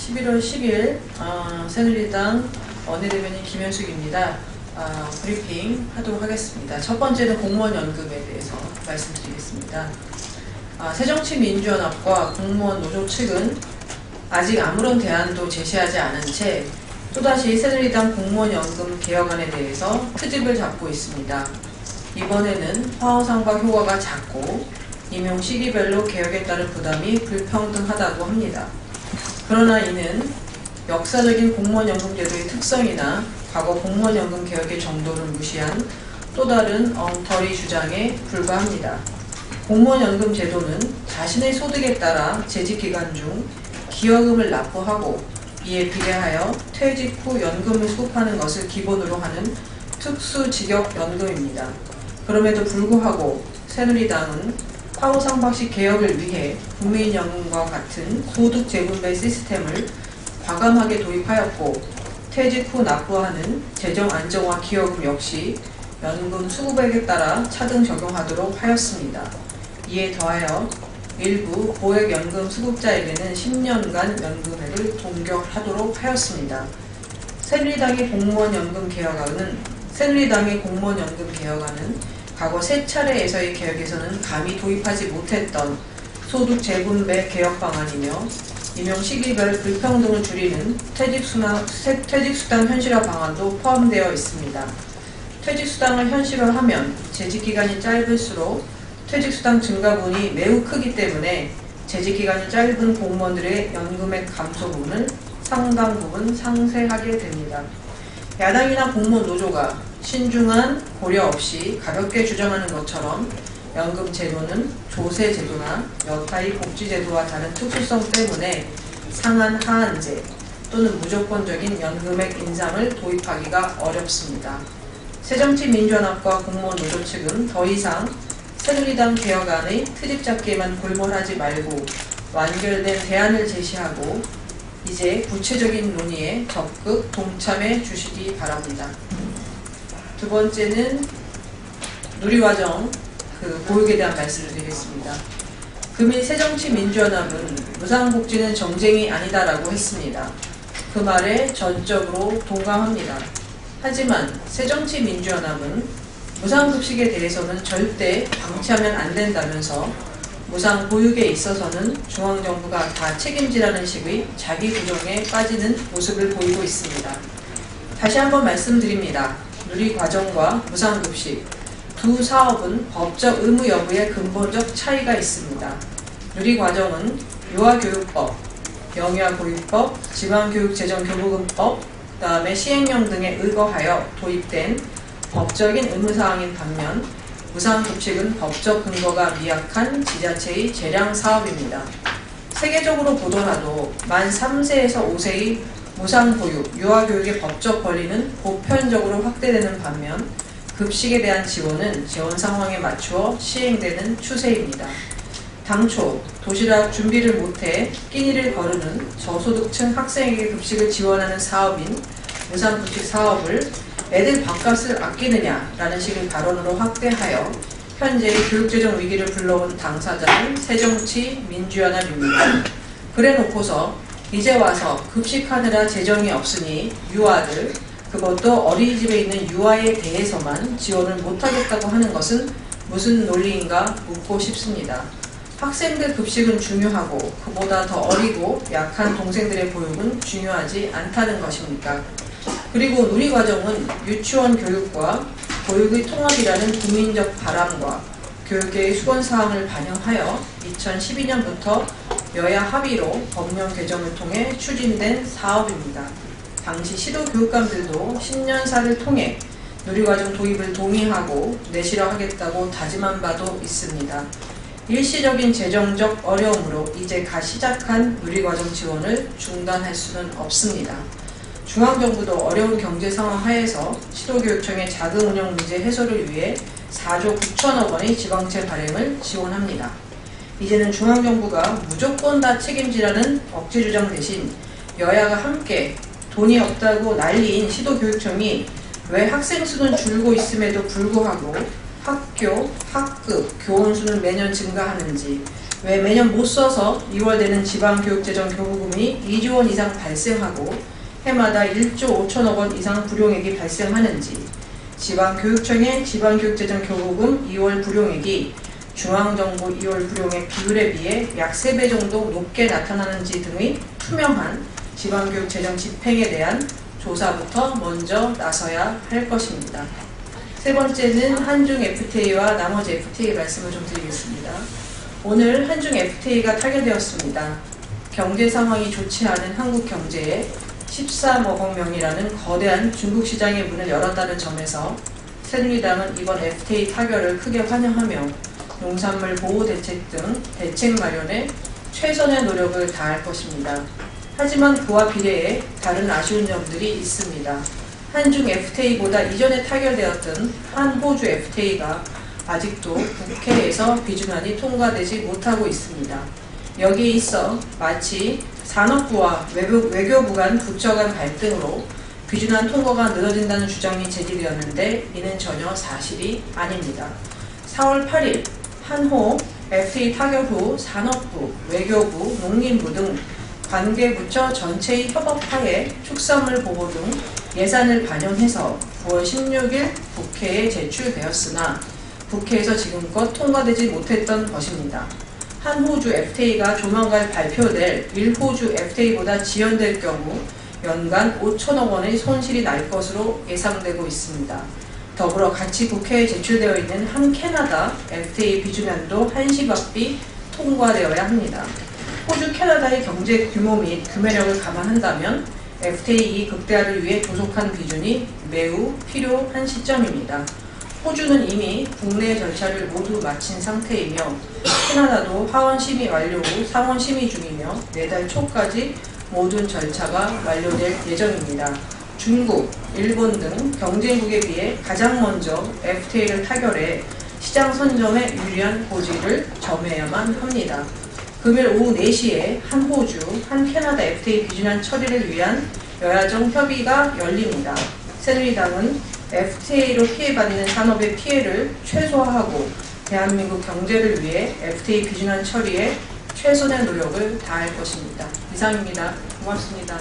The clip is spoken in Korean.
11월 10일 새누리당 원내대변인 김현숙입니다. 브리핑 하도록 하겠습니다. 첫 번째는 공무원 연금에 대해서 말씀드리겠습니다. 새정치민주연합과 공무원 노조 측은 아직 아무런 대안도 제시하지 않은 채 또다시 새누리당 공무원 연금 개혁안에 대해서 트집을 잡고 있습니다. 이번에는 화어상박 효과가 작고 임용 시기별로 개혁에 따른 부담이 불평등하다고 합니다. 그러나 이는 역사적인 공무원연금제도의 특성이나 과거 공무원연금 개혁의 정도를 무시한 또 다른 엉터리 주장에 불과합니다. 공무원연금 제도는 자신의 소득에 따라 재직기간 중 기여금을 납부하고 이에 비례하여 퇴직 후 연금을 수급하는 것을 기본으로 하는 특수직역연금입니다. 그럼에도 불구하고 새누리당은 화우상박식 개혁을 위해 국민연금과 같은 소득 재분배 시스템을 과감하게 도입하였고 퇴직 후 납부하는 재정 안정화 기여금 역시 연금 수급액에 따라 차등 적용하도록 하였습니다. 이에 더하여 일부 고액연금 수급자에게는 10년간 연금액을 동결하도록 하였습니다. 새누리당의 공무원연금 개혁안은 과거 세 차례에서의 개혁에서는 감히 도입하지 못했던 소득 재분배 개혁 방안이며 임용 시기별 불평등을 줄이는 퇴직수당 현실화 방안도 포함되어 있습니다. 퇴직수당을 현실화하면 재직기간이 짧을수록 퇴직수당 증가분이 매우 크기 때문에 재직기간이 짧은 공무원들의 연금액 감소 부분을 상당 부분 상쇄하게 됩니다. 야당이나 공무원 노조가 신중한 고려 없이 가볍게 주장하는 것처럼 연금 제도는 조세 제도나 여타의 복지 제도와 다른 특수성 때문에 상한 하한제 또는 무조건적인 연금액 인상을 도입하기가 어렵습니다. 새정치민주연합과 공무원 노조 측은 더 이상 새누리당 개혁안의 트집 잡기에만 골몰하지 말고 완결된 대안을 제시하고 이제 구체적인 논의에 적극 동참해 주시기 바랍니다. 두 번째는 누리과정 보육에 대한 말씀을 드리겠습니다. 금일 새정치민주연합은 무상복지는 정쟁이 아니다라고 했습니다. 그 말에 전적으로 동감합니다. 하지만 새정치민주연합은 무상급식에 대해서는 절대 방치하면 안 된다면서 무상보육에 있어서는 중앙정부가 다 책임지라는 식의 자기 부정에 빠지는 모습을 보이고 있습니다. 다시 한번 말씀드립니다. 누리과정과 무상급식 두 사업은 법적 의무 여부에 근본적 차이가 있습니다. 누리과정은 유아교육법, 영유아교육법, 지방교육재정교부금법, 그 다음에 시행령 등에 의거하여 도입된 법적인 의무사항인 반면 무상급식은 법적 근거가 미약한 지자체의 재량 사업입니다. 세계적으로 보더라도 만 3세에서 5세의 무상보육, 유아교육의 법적 권리는 보편적으로 확대되는 반면 급식에 대한 지원은 재원 상황에 맞추어 시행되는 추세입니다. 당초 도시락 준비를 못해 끼니를 거르는 저소득층 학생에게 급식을 지원하는 사업인 무상급식 사업을 애들 밥값을 아끼느냐라는 식의 발언으로 확대하여 현재의 교육재정 위기를 불러온 당사자는 새정치민주연합입니다. 그래놓고서 이제 와서 급식하느라 재정이 없으니 유아들, 그것도 어린이집에 있는 유아에 대해서만 지원을 못하겠다고 하는 것은 무슨 논리인가 묻고 싶습니다. 학생들 급식은 중요하고 그보다 더 어리고 약한 동생들의 보육은 중요하지 않다는 것입니까? 그리고 누리과정은 유치원 교육과 보육의 통합이라는 국민적 바람과 교육계의 수건사항을 반영하여 2012년부터 여야 합의로 법령 개정을 통해 추진된 사업입니다. 당시 시도교육감들도 10년사를 통해 누리과정 도입을 동의하고 내실화하겠다고 다짐한 바도 있습니다. 일시적인 재정적 어려움으로 이제 갓 시작한 누리과정 지원을 중단할 수는 없습니다. 중앙정부도 어려운 경제 상황 하에서 시도교육청의 자금 운영 문제 해소를 위해 4조 9천억 원의 지방채 발행을 지원합니다. 이제는 중앙정부가 무조건 다 책임지라는 억지 주장 대신 여야가 함께 돈이 없다고 난리인 시도교육청이 왜 학생 수는 줄고 있음에도 불구하고 학교, 학급, 교원 수는 매년 증가하는지, 왜 매년 못 써서 2월 되는 지방교육재정 교부금이 2조 원 이상 발생하고 해마다 1조 5천억 원 이상 불용액이 발생하는지, 지방교육청의 지방교육재정 교부금 2월 불용액이 중앙정부 2월 불용액 비율에 비해 약 3배 정도 높게 나타나는지 등의 투명한 지방교육재정 집행에 대한 조사부터 먼저 나서야 할 것입니다. 세 번째는 한중 FTA와 나머지 FTA 말씀을 좀 드리겠습니다. 오늘 한중 FTA가 타결되었습니다. 경제 상황이 좋지 않은 한국 경제에 13억 명이라는 거대한 중국 시장의 문을 열었다는 점에서 새누리당은 이번 FTA 타결을 크게 환영하며 농산물 보호 대책 등 대책 마련에 최선의 노력을 다할 것입니다. 하지만 그와 비례해 다른 아쉬운 점들이 있습니다. 한중 FTA보다 이전에 타결되었던 한호주 FTA가 아직도 국회에서 비준안이 통과되지 못하고 있습니다. 여기에 있어 마치 산업부와 외교부 간 부처 간 갈등으로 비준안 통과가 늦어진다는 주장이 제기되었는데 이는 전혀 사실이 아닙니다. 4월 8일 한호 FTA 타결 후 산업부, 외교부, 농림부 등 관계부처 전체의 협업하에 축산물 보호 등 예산을 반영해서 9월 16일 국회에 제출되었으나 국회에서 지금껏 통과되지 못했던 것입니다. 한호주 FTA가 조만간 발표될 1호주 FTA보다 지연될 경우 연간 5천억 원의 손실이 날 것으로 예상되고 있습니다. 더불어 같이 국회에 제출되어 있는 한캐나다 FTA 비준안도 한시바삐 통과되어야 합니다. 호주, 캐나다의 경제 규모 및 구매력을 감안한다면 FTA 극대화를 위해 조속한 비준이 매우 필요한 시점입니다. 호주는 이미 국내 절차를 모두 마친 상태이며 캐나다도 하원 심의 완료 후 상원 심의 중이며 내달 초까지 모든 절차가 완료될 예정입니다. 중국, 일본 등 경쟁국에 비해 가장 먼저 FTA를 타결해 시장 선점에 유리한 고지를 점해야만 합니다. 금요일 오후 4시에 한호주, 한캐나다 FTA 비준안 처리를 위한 여야정 협의가 열립니다. 새누리당은 FTA로 피해받는 산업의 피해를 최소화하고 대한민국 경제를 위해 FTA 비준안 처리에 최선의 노력을 다할 것입니다. 이상입니다. 고맙습니다.